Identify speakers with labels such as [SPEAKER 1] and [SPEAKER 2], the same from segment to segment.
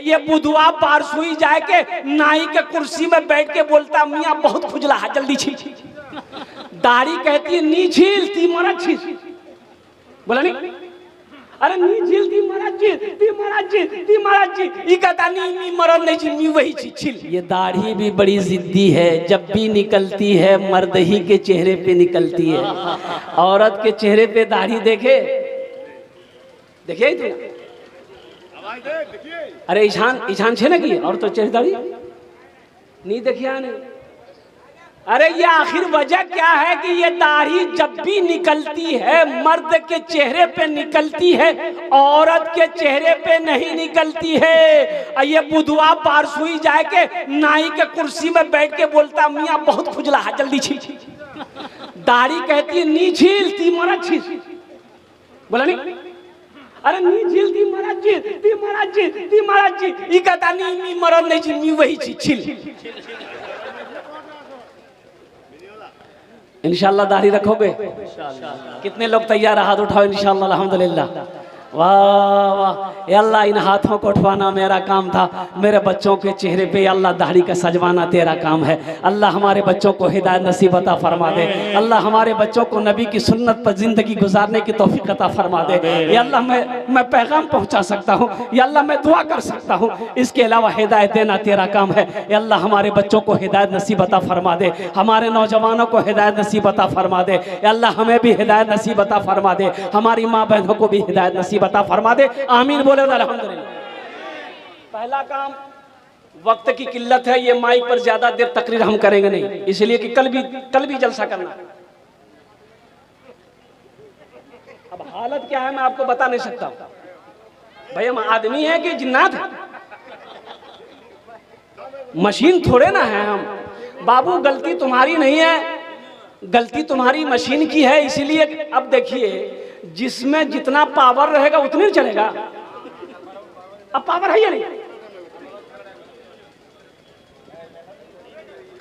[SPEAKER 1] ये बुधवा पारसुई जाए के नाई के कुर्सी में बैठ के बोलता मियाँ बहुत खुजला है जल्दी छील। दाढ़ी कहती है नी छील ती मरा छील। बोला नहीं अरे नी छील ती मरा छील ती मरा छील ती मरा छील। ये कहता नी मरद नहीं छील नी वही छील। ये दाढ़ी भी बड़ी जिद्दी है, जब भी निकलती है मर्द ही के चेहरे पे निकलती है। औरत के चेहरे पे दाढ़ी देखे देखिए अरे ईशान छे ना की और तो चेहरे दाढ़ी नहीं देखिए नहीं। अरे ये आखिर वजह क्या है कि ये दाढ़ी जब भी निकलती है मर्द के चेहरे पे निकलती है, औरत के चेहरे पे नहीं निकलती है। ये बुधवा पारसुई जाए के नाई के कुर्सी में बैठ के बोलता मियाँ बहुत खुजला है जल्दी छील। दाढ़ी कहती है नी छील ती मरा छील। बोला नहीं अरे नी छील ती मरा छील ती मरा छील ती मरा छील। ये कहता नी मरद नहीं छील नी वही छील। इंशाल्लाह दाढ़ी रखोगे? कितने लोग तैयार हाथ उठाओ इंशाल्लाह अल्हम्दुलिल्लाह। वाह वाह अल्लाह इन हाथों को उठवाना मेरा काम था, मेरे बच्चों के चेहरे पे अल्लाह दाढ़ी का सजवाना तेरा काम है। अल्लाह हमारे बच्चों को हिदायत नसीब अता फरमा दे। अल्लाह हमारे बच्चों को नबी की सुन्नत पर जिंदगी गुजारने की तौफीक अता फरमा दे। या अल्लाह मैं पैगाम पहुंचा सकता हूँ, या अल्लाह मैं दुआ कर सकता हूँ, इसके अलावा हिदायत देना तेरा काम है। या अल्लाह हमारे बच्चों को हिदायत नसीब अता फरमा दे, हमारे नौजवानों को हिदायत नसीब अता फरमा दे। या अल्लाह हमें भी हिदायत नसीब अता फरमा दे, हमारी माँ बहनों को भी हिदायत नसीब अता फरमा दे। आमीन बोले अल्हम्दुलिल्लाह। पहला काम वक्त की किल्लत है, ये माइक पर ज्यादा देर तकरीर हम करेंगे नहीं, इसलिए कि कल भी जलसा करना। अब हालत क्या है मैं आपको बता नहीं सकता भाई, हम आदमी है कि जिन्नात है, मशीन थोड़े ना है हम। बाबू गलती तुम्हारी नहीं है, गलती तुम्हारी मशीन की है। इसीलिए अब देखिए जिसमें जितना पावर रहेगा उतने चलेगा। अब पावर है या नहीं?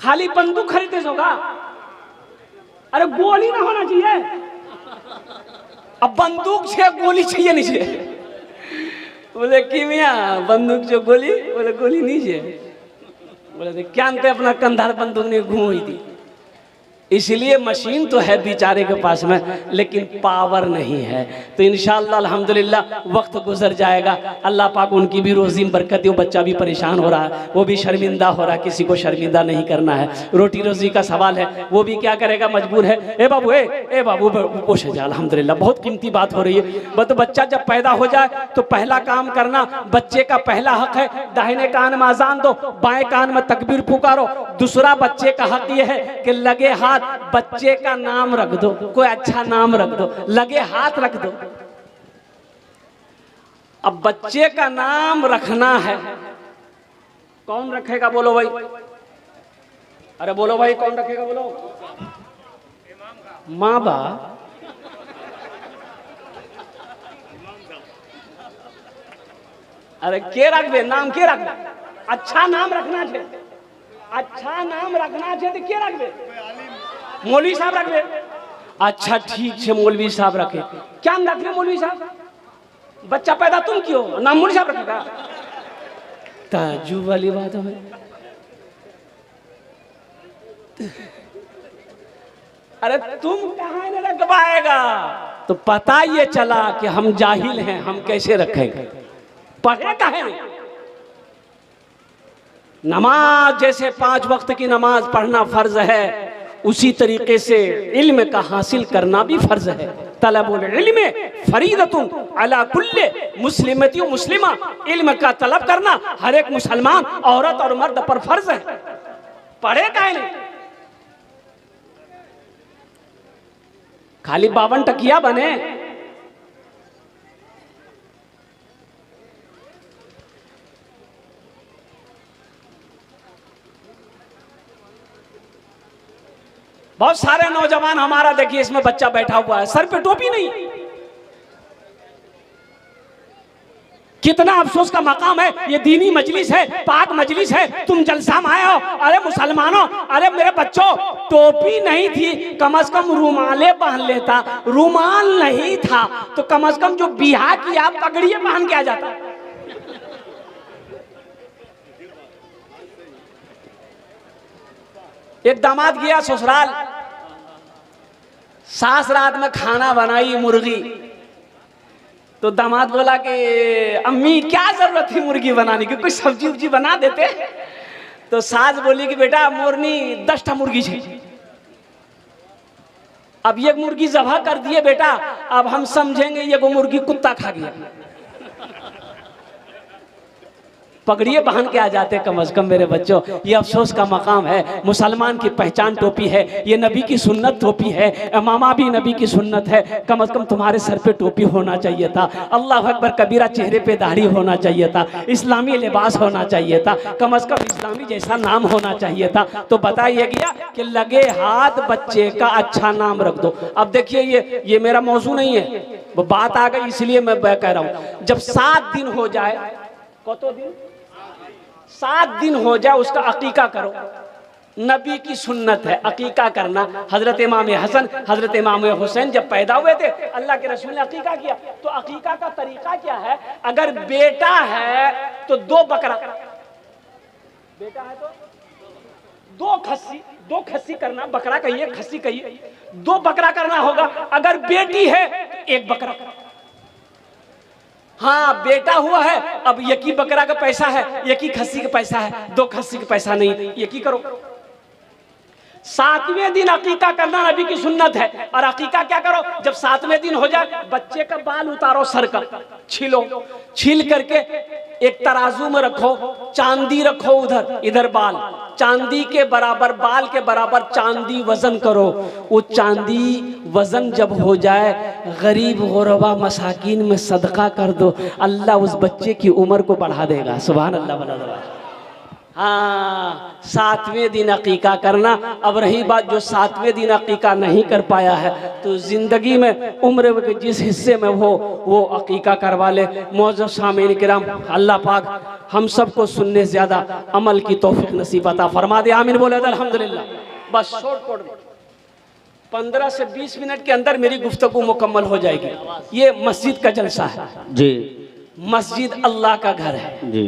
[SPEAKER 1] खाली बंदूक खरीदे होगा, अरे गोली ना होना चाहिए। अब बंदूक से गोली चाहिए नहीं चाहिए? बोले कि मियाँ बंदूक जो गोली, बोले गोली नहीं चाहिए। बोले क्या अंत अपना कंधार बंदूक ने घूम हुई थी। इसलिए मशीन तो है बेचारे के पास में, लेकिन पावर नहीं है। तो इंशाअल्लाह अल्हम्दुलिल्लाह वक्त गुजर जाएगा, अल्लाह पाक उनकी भी रोजी में बरकत दे। वो बच्चा भी परेशान हो रहा है, वो भी शर्मिंदा हो रहा है, किसी को शर्मिंदा नहीं करना है। रोटी रोजी का सवाल है, वो भी क्या करेगा, मजबूर है। ए बाबू पोश जा, अल्हम्दुलिल्लाह बहुत कीमती बात हो रही है। तो बच्चा जब पैदा हो जाए तो पहला काम करना, बच्चे का पहला हक है दाहिने कान में अजान दो, बाएं कान में तकबीर पुकारो। दूसरा बच्चे का हक यह है कि लगे हाथ बच्चे का नाम रख दो, कोई अच्छा नाम रख दो, लगे हाथ रख दो। अब बच्चे का नाम रखना है, कौन रखेगा बोलो भाई? अरे बोलो भाई कौन रखेगा बोलो? माँ बाप। अरे के रखबे नाम, के रखबे? अच्छा नाम रखना चाहिए, अच्छा नाम रखना चाहिए तो के रखबे? मौलवी साहब रख दे। अच्छा ठीक है मौलवी साहब रखे। क्या हम रख रहे मौलवी साहब? बच्चा पैदा तुम क्यों, नाम मौलवी साहब रखेगा? ताज्जुब वाली बात है। अरे तुम कहाँ न रख पाएगा? तो पता ये चला कि हम जाहिल हैं, हम कैसे रखेंगे? पढ़े काहे नहीं? नमाज जैसे 5 वक्त की नमाज पढ़ना फर्ज है, उसी तरीके से इल्म का हासिल करना भी फर्ज है। तलबुल इल्म फरीदतुन अला कुल्ले मुस्लिमती व मुस्लिमा। इल्म का तलब करना हर एक मुसलमान औरत और मर्द पर फर्ज है। पढ़े काहे नहीं? खाली 52 टकिया बने। बहुत सारे नौजवान हमारा देखिए, इसमें बच्चा बैठा हुआ है, सर पे टोपी नहीं। कितना अफसोस का मकाम है, ये दीनी मजलिस है, पाक मजलिस है, तुम जलसा में आए हो। अरे मुसलमानों, अरे मेरे बच्चों, टोपी नहीं थी कम से कम रुमाले पहन लेता। रुमाल नहीं था तो कम से कम जो बिहा किया पगड़िए पहन के आ जाता। एक दामाद गया ससुराल, सास रात में खाना बनाई मुर्गी, तो दामाद बोला कि अम्मी क्या जरूरत थी मुर्गी बनाने की, कुछ सब्जी उब्जी बना देते। तो सास बोली कि बेटा मोरनी 10टा मुर्गी है, अब ये मुर्गी ज़बह कर दिए बेटा, अब हम समझेंगे ये को मुर्गी कुत्ता खा गया। पगड़िए बांध के आ जाते कम से कम मेरे बच्चों, ये अफसोस का मकाम है। मुसलमान की पहचान टोपी है, ये नबी की सुन्नत टोपी है, इमामा भी नबी की सुन्नत है। कम से कम तुम्हारे सर पे टोपी होना चाहिए था, अल्लाह अकबर कबीरा, चेहरे पे दाढ़ी होना चाहिए था, इस्लामी लिबास होना चाहिए था, कम से कम इस्लामी जैसा नाम होना चाहिए था। तो बताइए गया कि लगे हाथ बच्चे का अच्छा नाम रख दो। अब देखिए ये मेरा मौजू नहीं है, वो बात आ गई इसलिए मैं कह रहा हूँ। जब 7 दिन हो जाए, कतो दिन, 7 दिन हो जाए उसका अकीका करो। नबी की सुन्नत है अकीका करना। हजरत इमाम हसन, हजरत इमाम हुसैन जब पैदा हुए थे, अल्लाह के रसूल ने अकीका किया। तो अकीका का तरीका क्या है? अगर बेटा है तो 2 बकरा, बेटा है तो 2 खस्सी करना, बकरा कहिए खस्सी कहिए, 2 बकरा करना होगा। अगर बेटी है तो 1 बकरा। हाँ बेटा हुआ है, अब एक ही बकरा का पैसा है, एक ही खस्सी का पैसा है, 2 खस्सी का पैसा नहीं, एक ही करो। 7वें दिन अकीका करना नबी की सुन्नत है। और अकीका क्या करो? जब 7वें दिन हो जाए, बच्चे का बाल उतारो, सर का छीलो, छील करके एक तराजू में रखो, चांदी रखो उधर, इधर बाल, चांदी के बराबर, बाल के बराबर चांदी वजन करो। वो चांदी वजन जब हो जाए, गरीब गुरबा मसाकिन में सदका कर दो, अल्लाह उस बच्चे की उम्र को बढ़ा देगा। सुभान अल्लाह बना दो। हाँ, 7वें दिन अकीका करना। अब रही बात जो 7वें दिन अकीका नहीं कर पाया है, तो जिंदगी में उम्र के जिस हिस्से में हो वो अकीका करवा ले। मौजूद सामीन किराम, अल्लाह पाक हम सबको सुनने से ज्यादा अमल की तौफीक नसीब अता फरमा दे। आमीन बोले अल्हम्दुलिल्लाह। बस शॉर्ट 15 से 20 मिनट के अंदर मेरी गुफ्तगू मुकम्मल हो जाएगी। ये मस्जिद का जलसा है
[SPEAKER 2] जी,
[SPEAKER 1] मस्जिद अल्लाह का घर है
[SPEAKER 2] जी।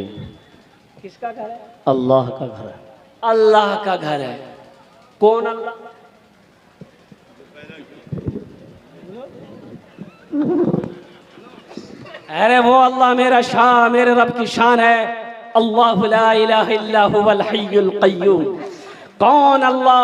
[SPEAKER 1] किसका घर है?
[SPEAKER 2] अल्लाह का घर है।
[SPEAKER 1] अल्लाह का घर है। कौन अल्लाह? अरे वो अल्लाह मेरा शान, मेरे रब की शान है। अल्लाह ला इलाहा इल्ला हुवल हय्युल क़य्यूम। कौन अल्लाह?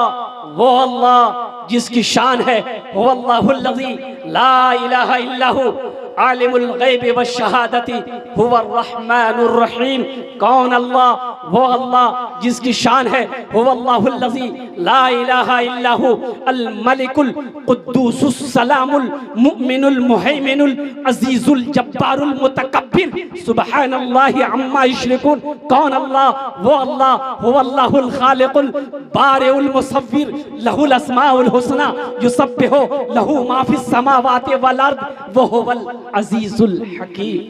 [SPEAKER 1] वो अल्लाह जिसकी शान है वो अल्लाहुल्लज़ी ला इलाहा इल्ला हु आलिमुल गैबि व शहादती हुवर रहमानुर रहीम। कौन अल्लाह? वो अल्लाह जिसकी शान है वो अल्लाहुल्लज़ी ला इलाहा इल्ला हु अल मलिकुल कुद्दूसुस सलामुल मुमिनुल मुहैमिनुल अजीजुल जब्बारुल मुतकब्बिर सुब्हानल्लाहि अम्मा युश्रिकून। कौन अल्लाह? वो अल्लाह हुव अल्लाहुल खालिकुल बारिउल मुसव्विर लहुल अस्माउल हुस्ना युसब्बिहु लहु मा फिस समावाति वल अर्द व हुवल अजीजुल हकीम।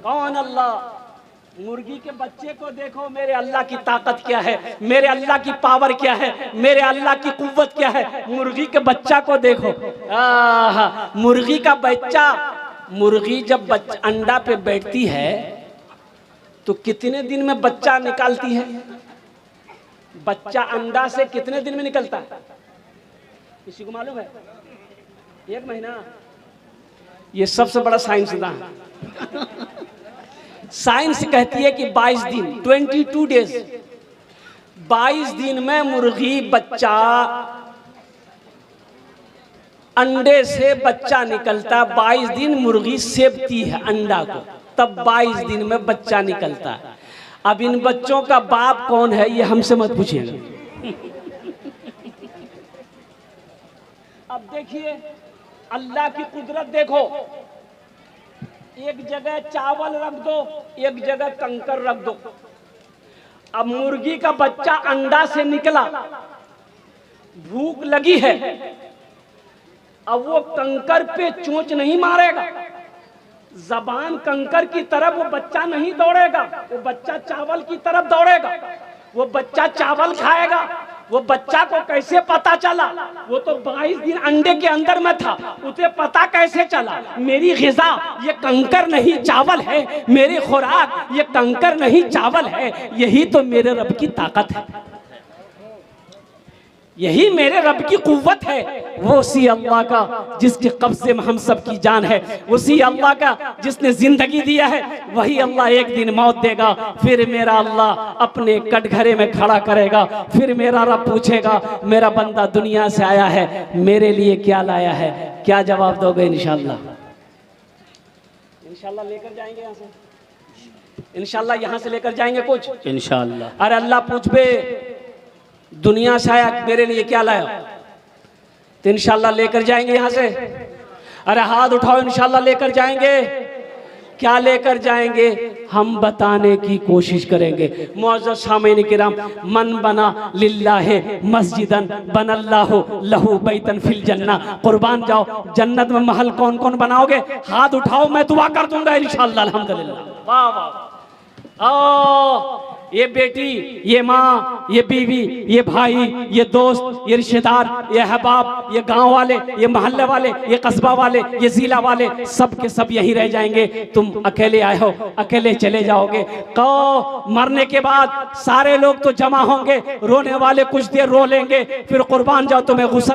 [SPEAKER 1] कौन अल्लाह? मुर्गी के बच्चे को देखो, मेरे अल्लाह की ताकत क्या है, मेरे अल्लाह की पावर क्या है, मेरे अल्लाह की कुव्वत क्या है। मुर्गी के बच्चा को देखो, मुर्गी का बच्चा, मुर्गी जब अंडा पे बैठती है तो कितने दिन में बच्चा निकालती है? बच्चा अंडा से कितने दिन में निकलता है? किसी को मालूम है? 1 महीना। ये सबसे बड़ा साइंसदान है। साइंस कहती है कि 22 दिन, 22 डेज, 22 दिन में मुर्गी बच्चा, अंडे से बच्चा निकलता। 22 दिन मुर्गी सेबती है अंडा को, तब 22 दिन में बच्चा निकलता है। अब इन बच्चों का बाप कौन है ये हमसे मत पूछिएगा। अब देखिए अल्लाह की कुदरत देखो, एक जगह चावल रख दो, एक जगह कंकर रख दो। अब मुर्गी का बच्चा अंडा से निकला, भूख लगी है, अब वो कंकर पे चोंच नहीं मारेगा, जबान कंकर की तरफ वो बच्चा नहीं दौड़ेगा, वो बच्चा चावल की तरफ दौड़ेगा, वो बच्चा चावल खाएगा। वो बच्चा को कैसे पता चला? वो तो 22 दिन अंडे के अंदर में था, उसे पता कैसे चला? मेरी ग़िज़ा ये कंकर नहीं चावल है, मेरी खुराक ये कंकर नहीं चावल है। यही तो मेरे रब की ताकत है। यही मेरे रब की कुव्वत है। वो उसी अल्लाह का जिसके कब्जे में हम सब की जान है, उसी अल्लाह का जिसने जिंदगी दिया है, वही अल्लाह एक दिन मौत देगा। फिर मेरा अल्लाह अपने कटघरे में खड़ा करेगा। फिर मेरा रब पूछेगा, मेरा बंदा दुनिया से आया है, मेरे लिए क्या लाया है? क्या जवाब दोगे? इंशाअल्लाह इंशाअल्लाह लेकर जाएंगे यहाँ से, इंशाअल्लाह यहाँ से लेकर जाएंगे कुछ इंशाअल्लाह। अरे अल्लाह पूछबे दुनिया से आया, मेरे लिए क्या लाया? तो इंशाअल्लाह लेकर जाएंगे यहाँ से। अरे हाथ उठाओ, इंशाअल्लाह लेकर जाएंगे। क्या लेकर जाएंगे हम बताने की कोशिश करेंगे। मुअज़्ज़ज़ सामीन किराम, मन बना लिल्लाहि मस्जिदन बनल्लाहु लहू बैतन फिल जन्ना। कुर्बान जाओ, जन्नत में महल कौन कौन बनाओगे? हाथ उठाओ, मैं दुआ कर दूंगा इंशाअल्लाह। अल्हम्दुलिल्लाह। वाह वाह। ये बेटी, ये माँ, ये बीवी, ये भाई, ये दोस्त, ये रिश्तेदार, ये अहबाब, ये गांव वाले, ये मोहल्ले वाले, ये कस्बा वाले, ये जिला वाले, सब के सब यहीं रह जाएंगे। तुम अकेले आए हो, अकेले चले जाओगे। कहो मरने के बाद सारे लोग तो जमा होंगे, रोने वाले कुछ देर रो लेंगे, फिर कुर्बान जाओ, तुम्हें गुस्सा